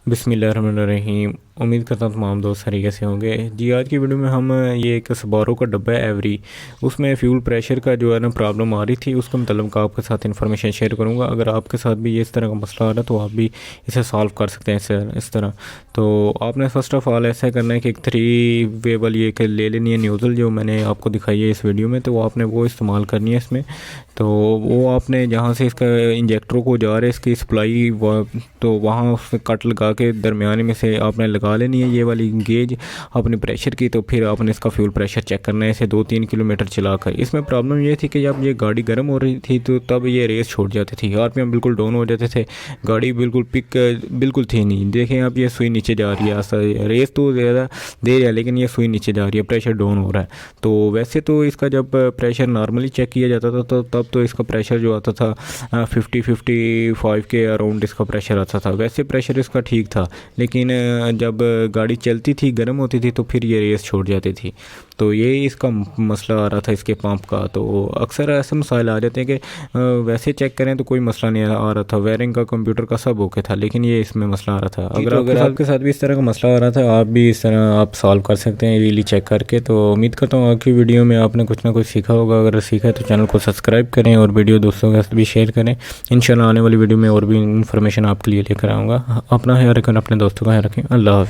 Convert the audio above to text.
بسم اللہ الرحمن الرحیم۔ امید کرتا ہوں تمام دوست خیریت سے ہوں گے۔ جی آج کی ویڈیو میں ہم یہ ایک سبارو کا ڈبہ ہے ایوری، اس میں فیول پریشر کا جو ہے نا پرابلم آ رہی تھی، اس کے متعلق آپ کے ساتھ انفارمیشن شیئر کروں گا۔ اگر آپ کے ساتھ بھی یہ اس طرح کا مسئلہ آ رہا ہے تو آپ بھی اسے سالو کر سکتے ہیں اس طرح۔ تو آپ نے فرسٹ آف آل ایسا کرنا ہے کہ ایک 3 وے والی ایک لے لینی ہے نیوزل، جو میں نے آپ کو دکھائی ہے اس ویڈیو میں، تو وہ آپ نے وہ استعمال کرنی ہے اس میں۔ تو وہ آپ نے جہاں سے اس کا انجیکٹروں کو جا رہے ہے اس کی سپلائی، تو وہاں اس میں کٹ لگا کے درمیانے میں سے آپ نے لگا لینی ہے یہ والی گیج اپنے پریشر کی۔ تو پھر آپ نے اس کا فیول پریشر چیک کرنا ہے اسے 2-3 کلومیٹر چلا کر۔ اس میں پرابلم یہ تھی کہ جب یہ گاڑی گرم ہو رہی تھی تو تب یہ ریس چھوڑ جاتی تھی، RPM بالکل ڈاؤن ہو جاتے تھے، گاڑی بالکل پک بالکل تھی نہیں۔ دیکھیں اب یہ سوئی نیچے جا رہی ہے، ریس تو زیادہ دیر ہے لیکن یہ سوئی نیچے جا رہی ہے، پریشر ڈاؤن ہو رہا ہے۔ تو ویسے تو اس کا جب پریشر نارملی چیک کیا جاتا تھا تو تب تو اس کا پریشر جو آتا تھا 50-55 کے اراؤنڈ اس کا پریشر آتا تھا، ویسے پریشر اس کا ٹھیک تھا۔ لیکن جب گاڑی چلتی تھی گرم ہوتی تھی تو پھر یہ ریس چھوڑ جاتی تھی۔ تو یہ اس کا مسئلہ آ رہا تھا اس کے پمپ کا۔ تو اکثر ایسے مسائل آ جاتے ہیں کہ ویسے چیک کریں تو کوئی مسئلہ نہیں آ رہا تھا، وائرنگ کا کمپیوٹر کا سب اوکے تھا، لیکن یہ اس میں مسئلہ آ رہا تھا۔ اگر آپ کے ساتھ بھی اس طرح کا مسئلہ آ رہا تھا، آپ بھی اس طرح آپ سالو کر سکتے ہیں ایزیلی چیک کر کے۔ تو امید کرتا ہوں آپ کی ویڈیو میں آپ نے کچھ نہ کچھ سیکھا ہوگا۔ اگر سیکھا ہے تو چینل کو سبسکرائب کریں اور ویڈیو دوستوں کے ساتھ بھی شیئر کریں۔ انشاءاللہ آنے والی ویڈیو میں اور بھی انفارمیشن آپ کے لیے لے کر آؤں گا۔ اپنا خیال رکھیں، اپنے دوستوں کا خیال رکھیں۔ اللہ حافظ۔